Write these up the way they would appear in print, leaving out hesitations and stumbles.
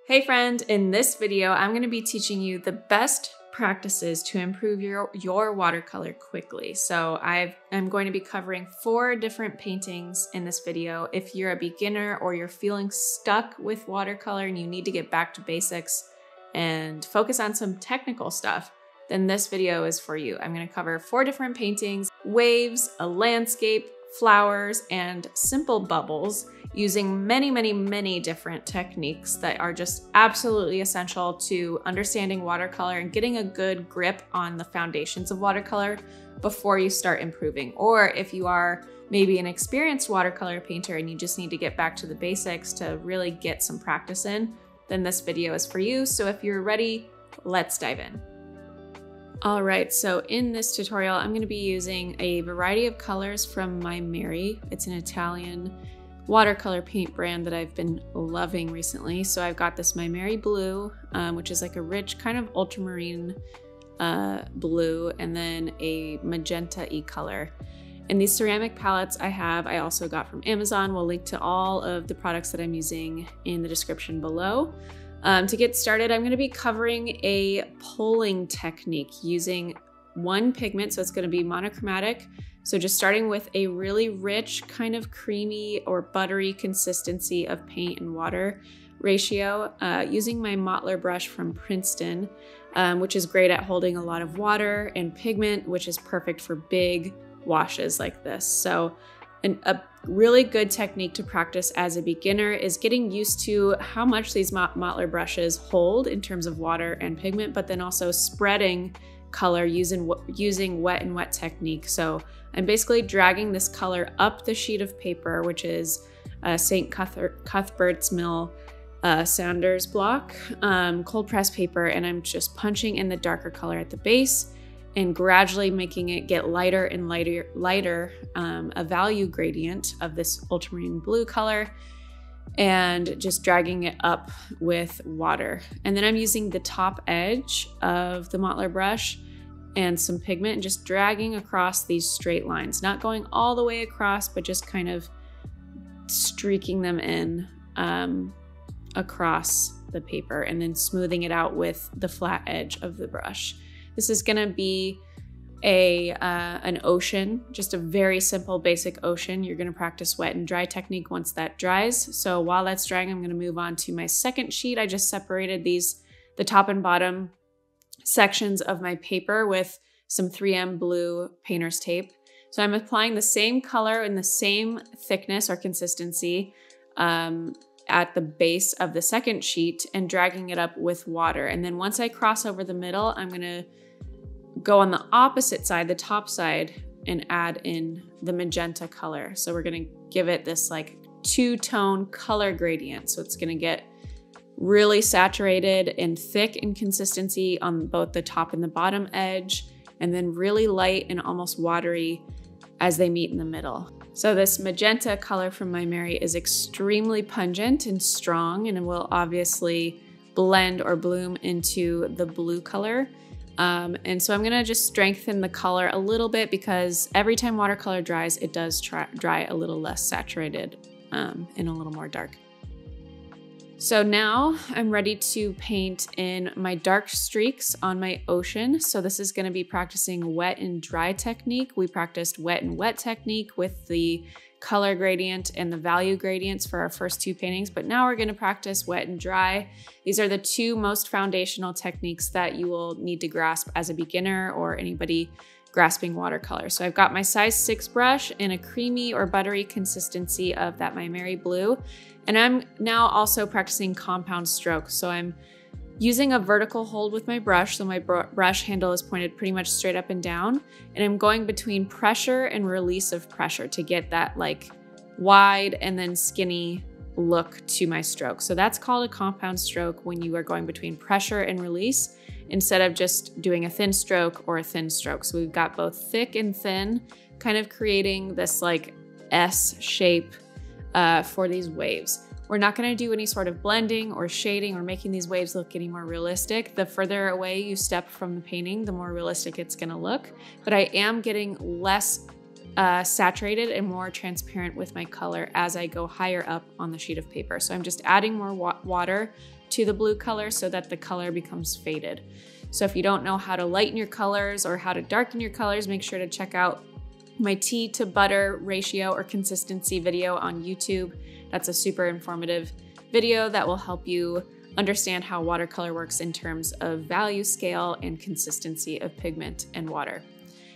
Hey friend, in this video, I'm going to be teaching you the best practices to improve your watercolor quickly. So I'm going to be covering 4 different paintings in this video. If you're a beginner or you're feeling stuck with watercolor and you need to get back to basics and focus on some technical stuff, then this video is for you. I'm going to cover 4 different paintings, waves, a landscape, flowers, and simple bubbles using many different techniques that are just absolutely essential to understanding watercolor and getting a good grip on the foundations of watercolor before you start improving. Or if you are maybe an experienced watercolor painter and you just need to get back to the basics to really get some practice in, then this video is for you. So if you're ready, let's dive in. All right, so in this tutorial, I'm going to be using a variety of colors from My Mary. It's an Italian watercolor paint brand that I've been loving recently. So I've got this My Mary blue, which is like a rich kind of ultramarine blue, and then a magenta-y color. And these ceramic palettes I also got from Amazon. We'll link to all of the products that I'm using in the description below. To get started, I'm going to be covering a pulling technique using one pigment, so it's going to be monochromatic. So just starting with a really rich, kind of creamy or buttery consistency of paint and water ratio, using my Mottler brush from Princeton, which is great at holding a lot of water and pigment, which is perfect for big washes like this. So a really good technique to practice as a beginner is getting used to how much these Mottler brushes hold in terms of water and pigment, but then also spreading color using wet and wet technique. So I'm basically dragging this color up the sheet of paper, which is St. Cuthbert's Mill Saunders block, cold press paper, and I'm just punching in the darker color at the base and gradually making it get lighter and lighter, a value gradient of this ultramarine blue color, and just dragging it up with water. And then I'm using the top edge of the Mottler brush and some pigment and just dragging across these straight lines, not going all the way across, but just kind of streaking them in across the paper and then smoothing it out with the flat edge of the brush. This is gonna be an ocean, just a very simple, basic ocean. You're gonna practice wet and dry technique once that dries. So while that's drying, I'm gonna move on to my second sheet. I just separated the top and bottom sections of my paper with some 3M blue painter's tape. So I'm applying the same color and the same thickness or consistency at the base of the second sheet and dragging it up with water. And then once I cross over the middle, I'm gonna go on the opposite side, the top side, and add in the magenta color. So we're gonna give it this like 2-tone color gradient. So it's gonna get really saturated and thick in consistency on both the top and the bottom edge, and then really light and almost watery as they meet in the middle. So this magenta color from My Mary is extremely pungent and strong, and it will obviously blend or bloom into the blue color. And so I'm gonna just strengthen the color a little bit because every time watercolor dries, it does dry a little less saturated and a little more dark. So now I'm ready to paint in my dark streaks on my ocean. So this is gonna be practicing wet and dry technique. We practiced wet and wet technique with the color gradient and the value gradients for our first 2 paintings, but now we're gonna practice wet and dry. These are the 2 most foundational techniques that you will need to grasp as a beginner or anybody grasping watercolor. So I've got my size 6 brush in a creamy or buttery consistency of that My Mary blue. And I'm now also practicing compound strokes. So I'm using a vertical hold with my brush. So my brush handle is pointed pretty much straight up and down. And I'm going between pressure and release of pressure to get that like wide and then skinny look to my stroke. So that's called a compound stroke when you are going between pressure and release instead of just doing a thin stroke or a thin stroke. So we've got both thick and thin, kind of creating this like S shape for these waves. We're not going to do any sort of blending or shading or making these waves look any more realistic. The further away you step from the painting, the more realistic it's going to look. But I am getting less saturated and more transparent with my color as I go higher up on the sheet of paper. So I'm just adding more water to the blue color so that the color becomes faded. So if you don't know how to lighten your colors or how to darken your colors, make sure to check out my tea to butter ratio or consistency video on YouTube. That's a super informative video that will help you understand how watercolor works in terms of value scale and consistency of pigment and water.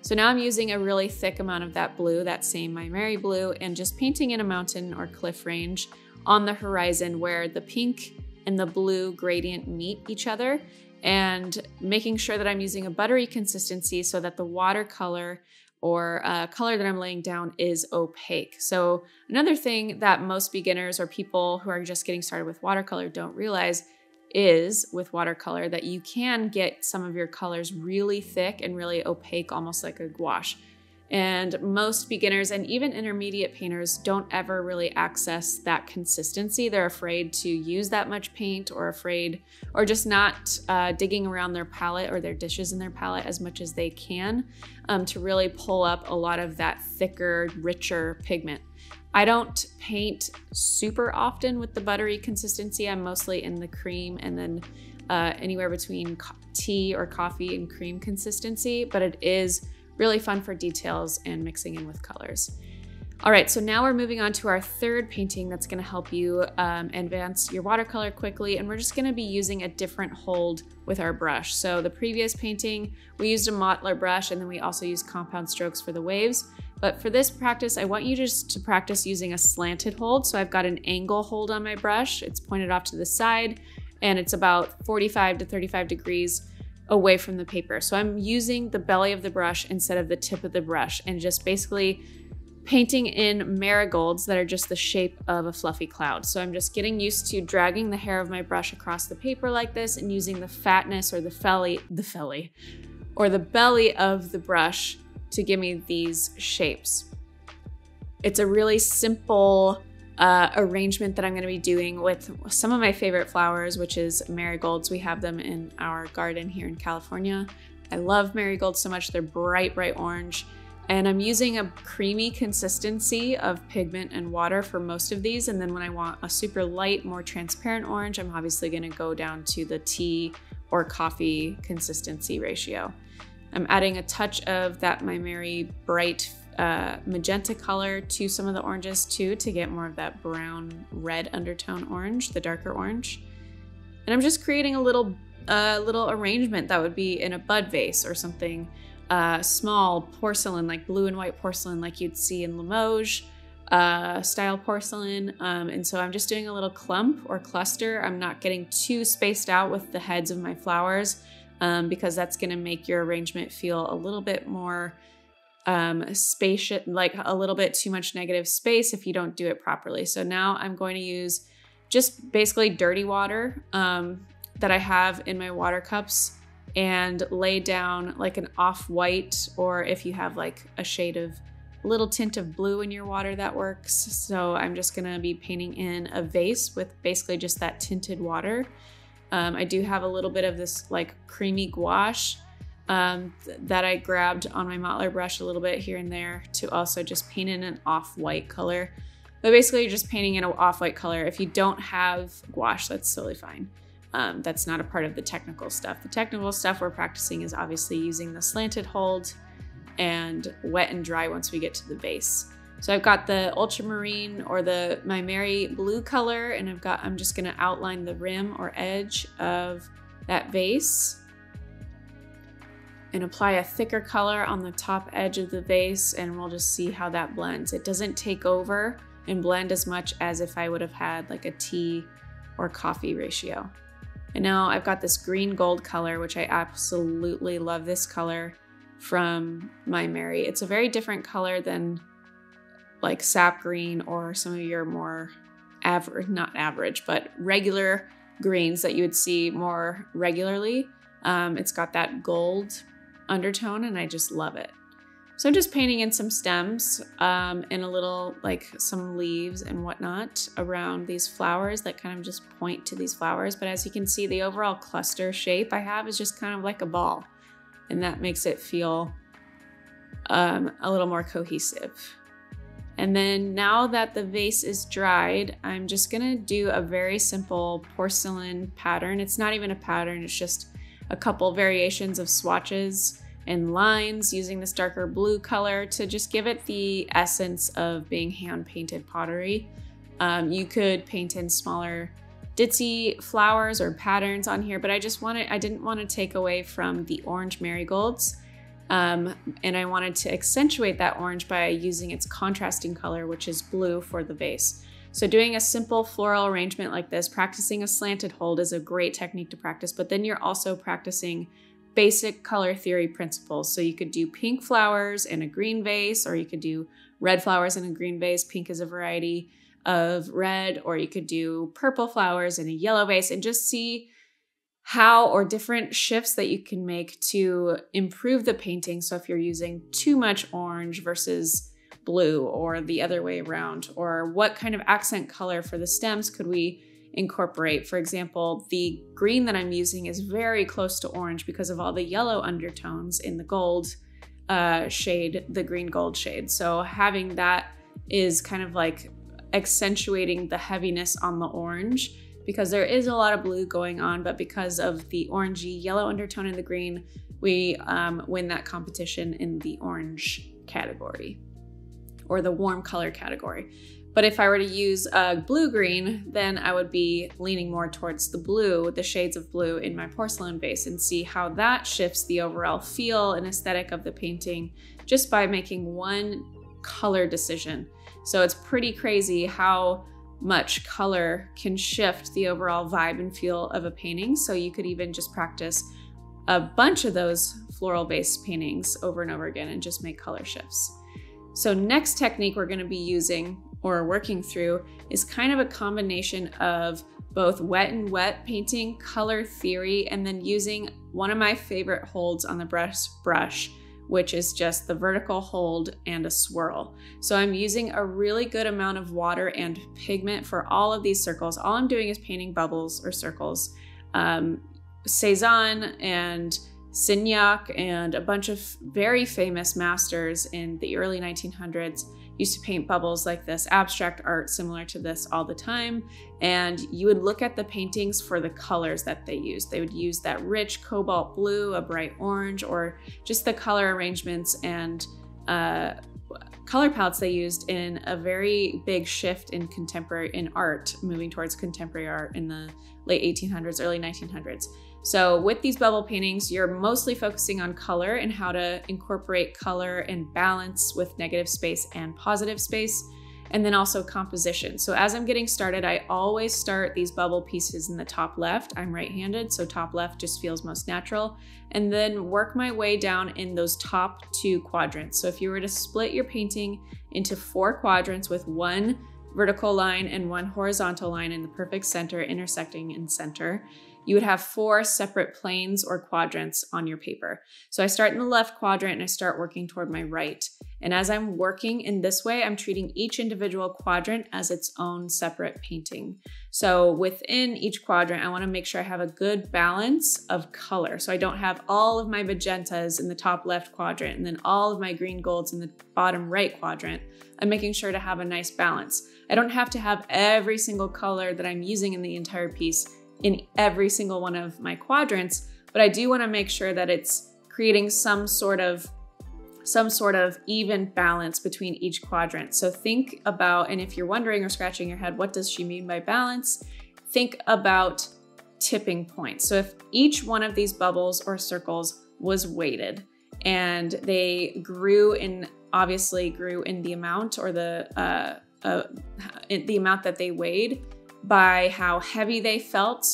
So now I'm using a really thick amount of that blue, that same My Mary blue, and just painting in a mountain or cliff range on the horizon where the pink and the blue gradient meet each other, and making sure that I'm using a buttery consistency so that the watercolor or color that I'm laying down is opaque. So another thing that most beginners or people who are just getting started with watercolor don't realize is with watercolor that you can get some of your colors really thick and really opaque, almost like a gouache. And most beginners and even intermediate painters don't ever really access that consistency. They're afraid to use that much paint or afraid or just not digging around their palette or their dishes in their palette as much as they can to really pull up a lot of that thicker, richer pigment. I don't paint super often with the buttery consistency. I'm mostly in the cream and then anywhere between tea or coffee and cream consistency, but it is really fun for details and mixing in with colors. All right, so now we're moving on to our third painting that's gonna help you advance your watercolor quickly, and we're just gonna be using a different hold with our brush. So the previous painting, we used a mottler brush, and then we also used compound strokes for the waves. But for this practice, I want you just to practice using a slanted hold. So I've got an angle hold on my brush. It's pointed off to the side, and it's about 45 to 35 degrees away from the paper. So I'm using the belly of the brush instead of the tip of the brush and just basically painting in marigolds that are just the shape of a fluffy cloud. So I'm just getting used to dragging the hair of my brush across the paper like this and using the fatness or the belly of the brush to give me these shapes. It's a really simple arrangement that I'm gonna be doing with some of my favorite flowers, which is marigolds. We have them in our garden here in California. I love marigolds so much. They're bright, bright orange. And I'm using a creamy consistency of pigment and water for most of these. And then when I want a super light, more transparent orange, I'm obviously gonna go down to the tea or coffee consistency ratio. I'm adding a touch of that My Mary bright magenta color to some of the oranges too, to get more of that brown red undertone orange, the darker orange. And I'm just creating a little arrangement that would be in a bud vase or something, small porcelain, like blue and white porcelain like you'd see in Limoges style porcelain. And so I'm just doing a little clump or cluster. I'm not getting too spaced out with the heads of my flowers because that's gonna make your arrangement feel a little bit more spacious, like a little bit too much negative space if you don't do it properly. So now I'm going to use just basically dirty water that I have in my water cups and lay down like an off-white, or if you have like a shade of little tint of blue in your water, that works. So I'm just gonna be painting in a vase with basically just that tinted water. I do have a little bit of this like creamy gouache that I grabbed on my mottler brush a little bit here and there to also just paint in an off-white color. But basically you're just painting in an off-white color. If you don't have gouache, that's totally fine. That's not a part of the technical stuff. The technical stuff we're practicing is obviously using the slanted hold and wet and dry once we get to the base. So I've got the ultramarine or the My Mary blue color, and I'm just gonna outline the rim or edge of that vase and apply a thicker color on the top edge of the vase, and we'll just see how that blends. It doesn't take over and blend as much as if I would have had like a tea or coffee ratio. And now I've got this green gold color, which I absolutely love this color from My Mary. It's a very different color than like sap green or some of your more average, not average, but regular greens that you would see more regularly. It's got that gold undertone and I just love it. So I'm just painting in some stems and a little like some leaves and whatnot around these flowers that kind of just point to these flowers. But as you can see, the overall cluster shape I have is just kind of like a ball, and that makes it feel a little more cohesive. And then now that the vase is dried, I'm just gonna do a very simple porcelain pattern. It's not even a pattern, it's just a couple variations of swatches and lines using this darker blue color to just give it the essence of being hand-painted pottery. You could paint in smaller ditzy flowers or patterns on here, but I didn't want to take away from the orange marigolds. And I wanted to accentuate that orange by using its contrasting color, which is blue for the vase. So doing a simple floral arrangement like this, practicing a slanted hold is a great technique to practice, but then you're also practicing basic color theory principles. So you could do pink flowers in a green vase, or you could do red flowers in a green vase. Pink is a variety of red, or you could do purple flowers in a yellow vase, and just see how or different shifts that you can make to improve the painting. So if you're using too much orange versus blue, or the other way around, or what kind of accent color for the stems could we incorporate. For example, the green that I'm using is very close to orange because of all the yellow undertones in the gold shade, the green gold shade. So having that is kind of like accentuating the heaviness on the orange, because there is a lot of blue going on, but because of the orangey yellow undertone in the green, we win that competition in the orange category, or the warm color category. But if I were to use a blue-green, then I would be leaning more towards the blue, the shades of blue in my porcelain vase, and see how that shifts the overall feel and aesthetic of the painting just by making one color decision. So it's pretty crazy how much color can shift the overall vibe and feel of a painting. So you could even just practice a bunch of those floral-based paintings over and over again and just make color shifts. So next technique we're going to be using or working through is kind of a combination of both wet and wet painting, color theory, and then using one of my favorite holds on the brush, which is just the vertical hold and a swirl. So I'm using a really good amount of water and pigment for all of these circles. All I'm doing is painting bubbles or circles. Cezanne and Signac and a bunch of very famous masters in the early 1900s used to paint bubbles like this, abstract art similar to this all the time. And you would look at the paintings for the colors that they used. They would use that rich cobalt blue, a bright orange, or just the color arrangements and color palettes they used in a very big shift in art, moving towards contemporary art in the late 1800s, early 1900s. So with these bubble paintings, you're mostly focusing on color and how to incorporate color and balance with negative space and positive space, and then also composition. So as I'm getting started, I always start these bubble pieces in the top left. I'm right-handed, so top left just feels most natural, and then work my way down in those top two quadrants. So if you were to split your painting into 4 quadrants with one vertical line and one horizontal line in the perfect center, intersecting in center, you would have 4 separate planes or quadrants on your paper. So I start in the left quadrant and I start working toward my right. And as I'm working in this way, I'm treating each individual quadrant as its own separate painting. So within each quadrant, I want to make sure I have a good balance of color. So I don't have all of my magentas in the top left quadrant and then all of my green golds in the bottom right quadrant. I'm making sure to have a nice balance. I don't have to have every single color that I'm using in the entire piece in every single one of my quadrants, but I do want to make sure that it's creating some sort of even balance between each quadrant. So think about, and if you're wondering or scratching your head, what does she mean by balance? Think about tipping points. So if each one of these bubbles or circles was weighted and they obviously grew in the amount or the amount that they weighed, by how heavy they felt.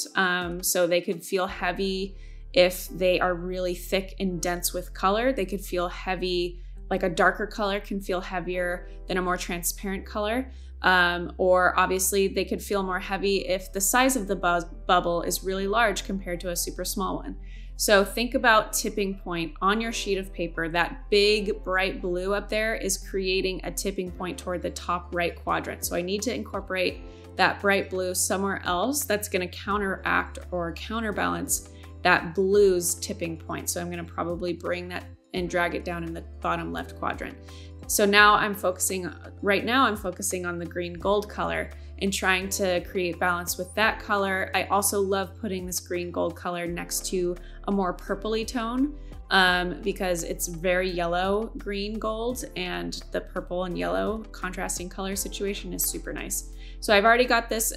So they could feel heavy if they are really thick and dense with color. They could feel heavy, like a darker color can feel heavier than a more transparent color. Or obviously they could feel more heavy if the size of the bubble is really large compared to a super small one. So think about tipping point on your sheet of paper. That big bright blue up there is creating a tipping point toward the top right quadrant. So I need to incorporate that bright blue somewhere else that's going to counteract or counterbalance that blue's tipping point. So I'm going to probably bring that and drag it down in the bottom left quadrant. So now right now I'm focusing on the green gold color and trying to create balance with that color. I also love putting this green gold color next to a more purpley tone because it's very yellow green gold, and the purple and yellow contrasting color situation is super nice. So I've already got this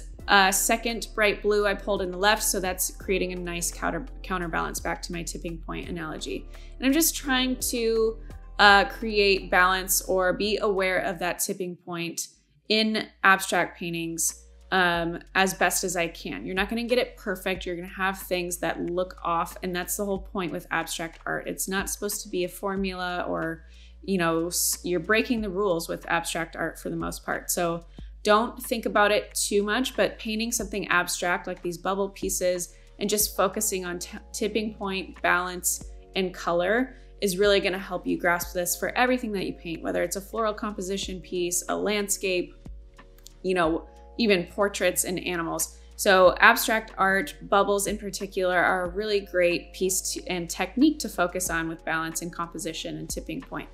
second bright blue I pulled in the left, so that's creating a nice counterbalance back to my tipping point analogy. And I'm just trying to create balance or be aware of that tipping point in abstract paintings as best as I can. You're not going to get it perfect. You're going to have things that look off, and that's the whole point with abstract art. It's not supposed to be a formula, or, you know, you're breaking the rules with abstract art for the most part. So don't think about it too much, but painting something abstract like these bubble pieces and just focusing on tipping point, balance, and color is really going to help you grasp this for everything that you paint, whether it's a floral composition piece, a landscape, you know, even portraits and animals. So abstract art, bubbles in particular, are a really great piece and technique to focus on with balance and composition and tipping point.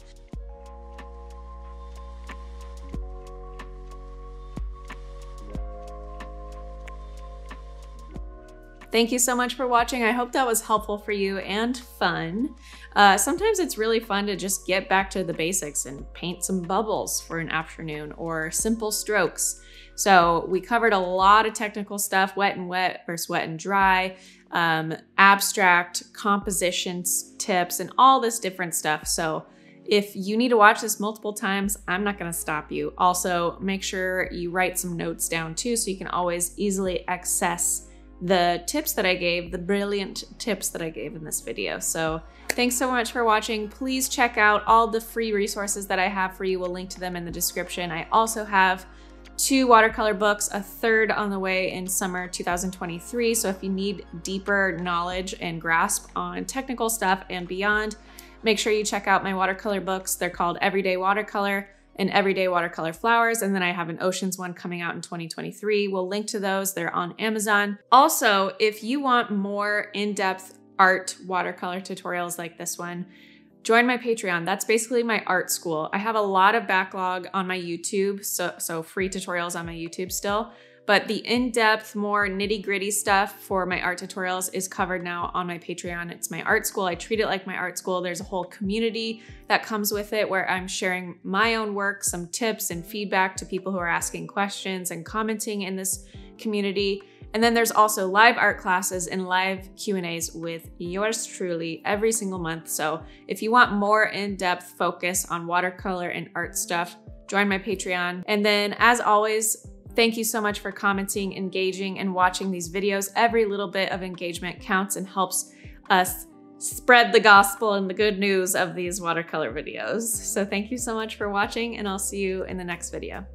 Thank you so much for watching. I hope that was helpful for you and fun. Sometimes it's really fun to just get back to the basics and paint some bubbles for an afternoon or simple strokes. So we covered a lot of technical stuff, wet and wet versus wet and dry, abstract, compositions, tips, and all this different stuff. So if you need to watch this multiple times, I'm not gonna stop you. Also, make sure you write some notes down too, so you can always easily access the tips that I gave, the brilliant tips that I gave in this video. So thanks so much for watching. Please check out all the free resources that I have for you. We'll link to them in the description. I also have 2 watercolor books, a third on the way in summer 2023. So if you need deeper knowledge and grasp on technical stuff and beyond, make sure you check out my watercolor books. They're called Everyday Watercolor and Everyday Watercolor Flowers. And then I have an Oceans one coming out in 2023. We'll link to those. They're on Amazon. Also, if you want more in-depth art watercolor tutorials like this one, join my Patreon. That's basically my art school. I have a lot of backlog on my YouTube, so free tutorials on my YouTube still. But the in-depth, more nitty-gritty stuff for my art tutorials is covered now on my Patreon. It's my art school. I treat it like my art school. There's a whole community that comes with it where I'm sharing my own work, some tips and feedback to people who are asking questions and commenting in this community. And then there's also live art classes and live Q&As with yours truly every single month. So if you want more in-depth focus on watercolor and art stuff, join my Patreon. And then as always, thank you so much for commenting, engaging, and watching these videos. Every little bit of engagement counts and helps us spread the gospel and the good news of these watercolor videos. So thank you so much for watching, and I'll see you in the next video.